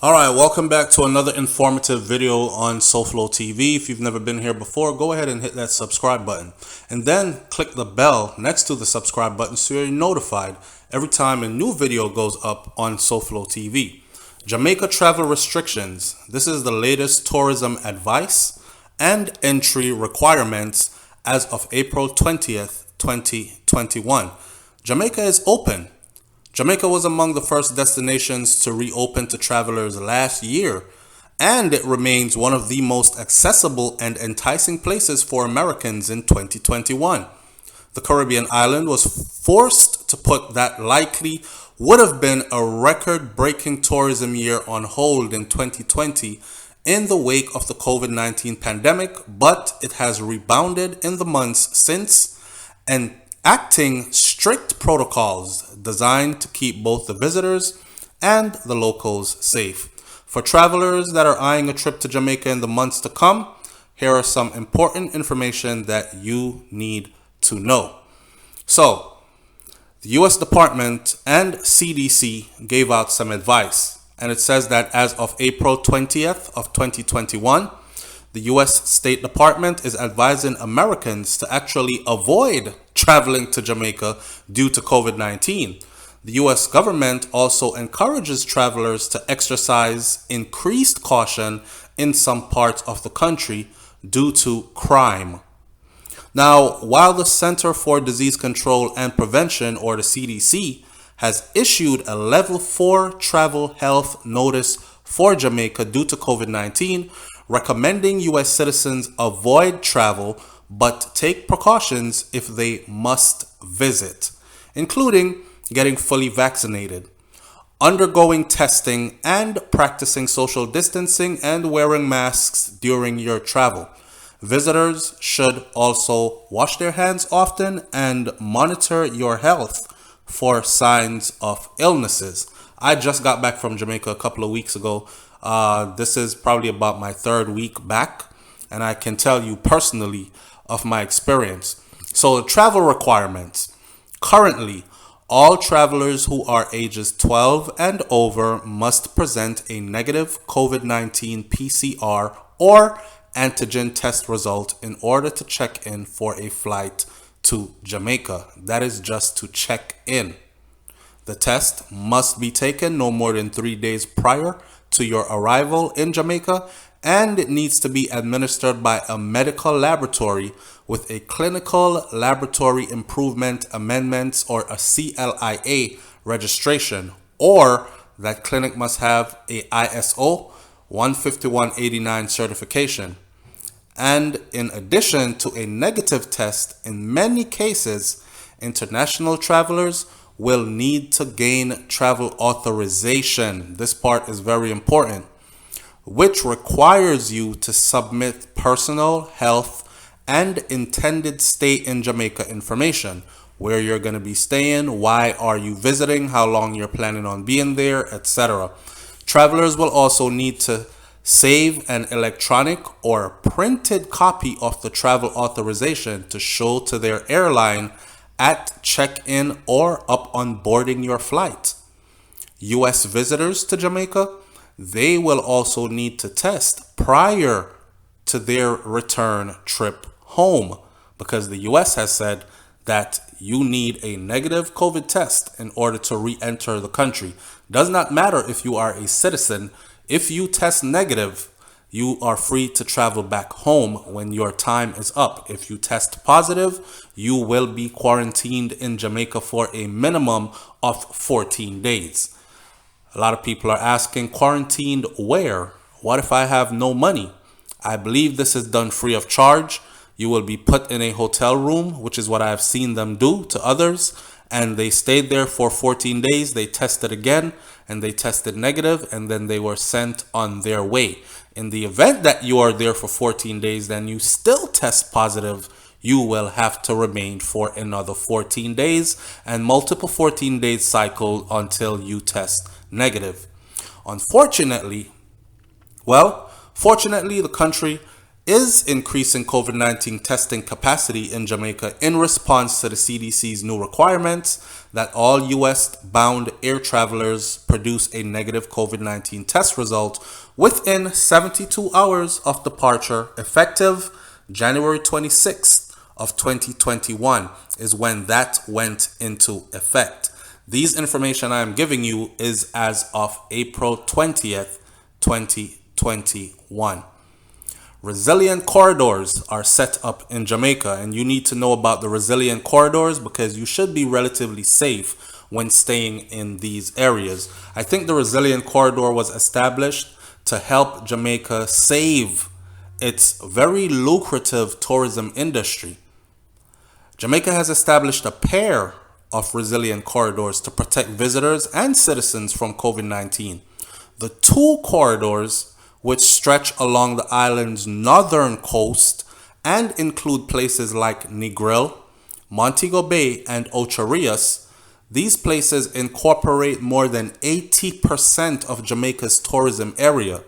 All right, welcome back to another informative video on SouFLoTV. If you've never been here before, go ahead and hit that subscribe button and then click the bell next to the subscribe button so you're notified every time a new video goes up on SouFLoTV. Jamaica travel restrictions. This is the latest tourism advice and entry requirements as of April 20th, 2021. Jamaica is open. Jamaica was among the first destinations to reopen to travelers last year, and it remains one of the most accessible and enticing places for Americans in 2021. The Caribbean island was forced to put that likely would have been a record-breaking tourism year on hold in 2020 in the wake of the COVID-19 pandemic, but it has rebounded in the months since and acting strict protocols designed to keep both the visitors and the locals safe. For travelers that are eyeing a trip to Jamaica in the months to come, here are some important information that you need to know. So, the U.S. Department and CDC gave out some advice, and it says that as of April 20th of 2021, the U.S. State Department is advising Americans to actually avoid traveling to Jamaica due to COVID-19. The U.S. government also encourages travelers to exercise increased caution in some parts of the country due to crime. Now, while the Center for Disease Control and Prevention, or the CDC, has issued a Level 4 travel health notice for Jamaica due to COVID-19, recommending U.S. citizens avoid travel but take precautions if they must visit, including getting fully vaccinated, undergoing testing, and practicing social distancing and wearing masks during your travel. Visitors should also wash their hands often and monitor your health for signs of illnesses. I just got back from Jamaica a couple of weeks ago. This is probably about my third week back, and I can tell you personally of my experience. So the travel requirements. Currently, all travelers who are ages 12 and over must present a negative COVID-19 PCR or antigen test result in order to check in for a flight to Jamaica. That is just to check in. The test must be taken no more than 3 days prior to your arrival in Jamaica, and it needs to be administered by a medical laboratory with a clinical laboratory improvement amendments, or a CLIA registration, or that clinic must have a ISO 15189 certification. And in addition to a negative test, in many cases, international travelers will need to gain travel authorization. This part is very important, which requires you to submit personal, health, and intended stay in Jamaica information. Where you're going to be staying, why are you visiting, how long you're planning on being there, etc. Travelers will also need to save an electronic or printed copy of the travel authorization to show to their airline at check-in or up on boarding your flight. U.S. visitors to Jamaica, they will also need to test prior to their return trip home, because the U.S. has said that you need a negative COVID test in order to re-enter the country. Does not matter if you are a citizen. If you test negative, you are free to travel back home when your time is up. If you test positive, you will be quarantined in Jamaica for a minimum of 14 days. A lot of people are asking, quarantined where? What if I have no money? I believe this is done free of charge. You will be put in a hotel room, which is what I've seen them do to others, and they stayed there for 14 days. They tested again, and they tested negative, and then they were sent on their way. In the event that you are there for 14 days, then you still test positive, you will have to remain for another 14 days and multiple 14 days cycle until you test negative. Fortunately, the country is increasing COVID-19 testing capacity in Jamaica in response to the CDC's new requirements that all U.S.-bound air travelers produce a negative COVID-19 test result within 72 hours of departure, effective January 26th of 2021 is when that went into effect. These information I am giving you is as of April 20th, 2021. Resilient corridors are set up in Jamaica, and you need to know about the resilient corridors because you should be relatively safe when staying in these areas. I think the resilient corridor was established to help Jamaica save its very lucrative tourism industry. Jamaica has established a pair of resilient corridors to protect visitors and citizens from COVID-19. The two corridors, which stretch along the island's northern coast and include places like Negril, Montego Bay, and Ocho Rios, these places incorporate more than 80% of Jamaica's tourism area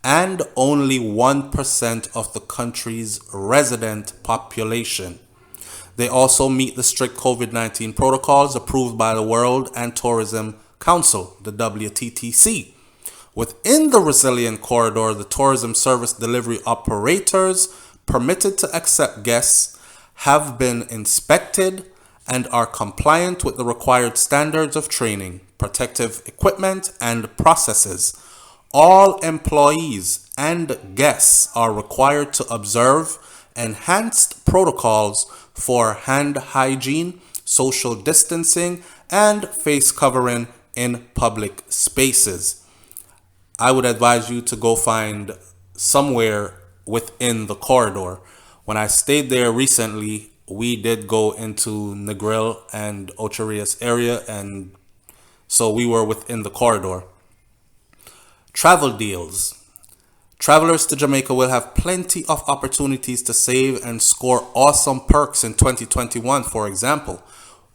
and only 1% of the country's resident population. They also meet the strict COVID-19 protocols approved by the World and Tourism Council, the WTTC. Within the resilient corridor, the tourism service delivery operators permitted to accept guests have been inspected and are compliant with the required standards of training, protective equipment, and processes. All employees and guests are required to observe enhanced protocols for hand hygiene, social distancing, and face covering in public spaces. I would advise you to go find somewhere within the corridor. When I stayed there recently, we did go into Negril and Ocho Rios area, and so we were within the corridor. Travel deals. Travelers to Jamaica will have plenty of opportunities to save and score awesome perks in 2021. For example,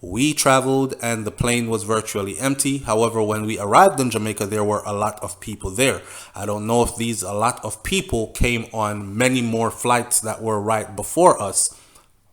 we traveled and the plane was virtually empty. However, when we arrived in Jamaica, there were a lot of people there. I don't know if a lot of people came on many more flights that were right before us.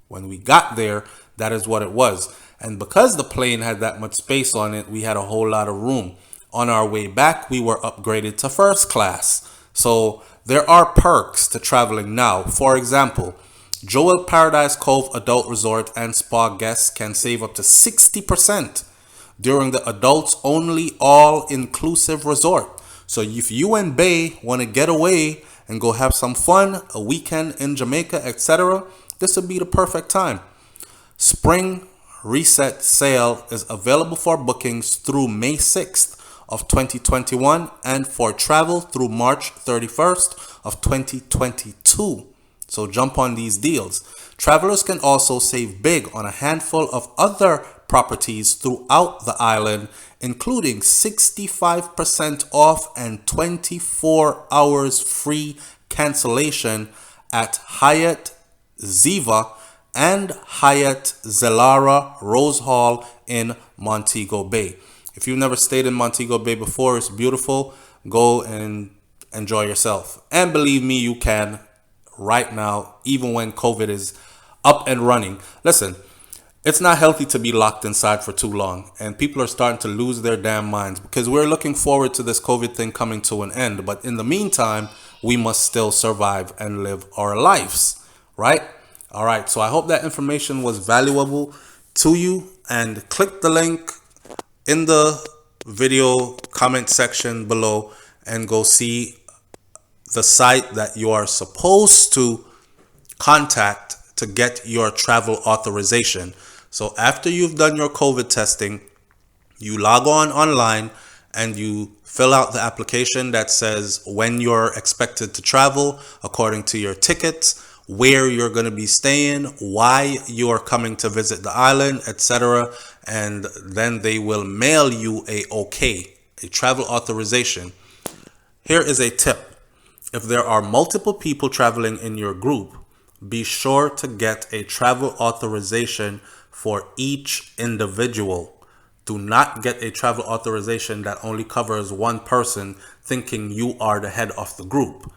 When we got there, that is what it was. And because the plane had that much space on it, we had a whole lot of room. On our way back, we were upgraded to first class. So there are perks to traveling now. For example, Jewel Paradise Cove Adult Resort and Spa guests can save up to 60% during the adults only all-inclusive resort. So if you and Bay want to get away and go have some fun, a weekend in Jamaica, etc., this would be the perfect time. Spring Reset Sale is available for bookings through May 6th of 2021 and for travel through March 31st of 2022. So jump on these deals. Travelers can also save big on a handful of other properties throughout the island, including 65% off and 24 hours free cancellation at Hyatt Ziva and Hyatt Zelara Rose Hall in Montego Bay. If you've never stayed in Montego Bay before, it's beautiful. Go and enjoy yourself. And believe me, you can right now, even when COVID is up and running. Listen, it's not healthy to be locked inside for too long. And people are starting to lose their damn minds because we're looking forward to this COVID thing coming to an end. But in the meantime, we must still survive and live our lives, right? All right. So I hope that information was valuable to you, and click the link in the video comment section below and go see the site that you are supposed to contact to get your travel authorization. So after you've done your COVID testing, you log on online and you fill out the application that says when you're expected to travel according to your tickets, where you're going to be staying, why you are coming to visit the island, etc. And then they will mail you a travel authorization. Here is a tip. If there are multiple people traveling in your group, be sure to get a travel authorization for each individual. Do not get a travel authorization that only covers one person thinking you are the head of the group.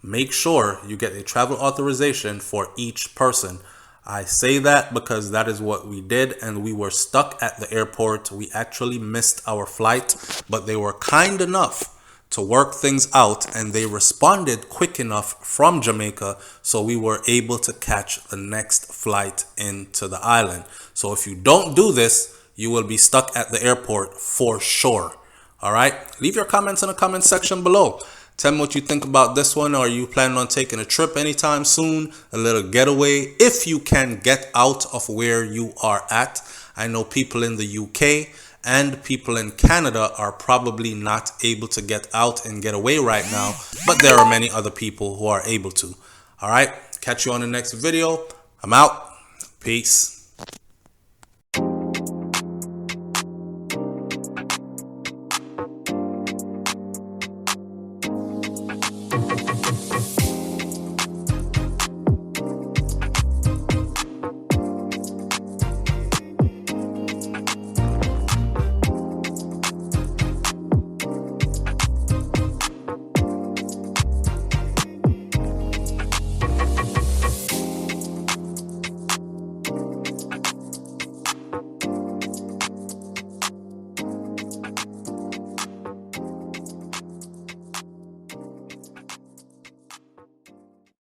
make sure you get a travel authorization for each person. I say that because that is what we did, and we were stuck at the airport. We actually missed our flight, but they were kind enough to work things out, and they responded quick enough from Jamaica, so we were able to catch the next flight into the island. So if you don't do this, you will be stuck at the airport for sure. All right, leave your comments in the comment section below. Tell me what you think about this one. Are you planning on taking a trip anytime soon? A little getaway, if you can get out of where you are at. I know people in the UK and people in Canada are probably not able to get out and get away right now, but there are many other people who are able to. All right, catch you on the next video. I'm out. Peace.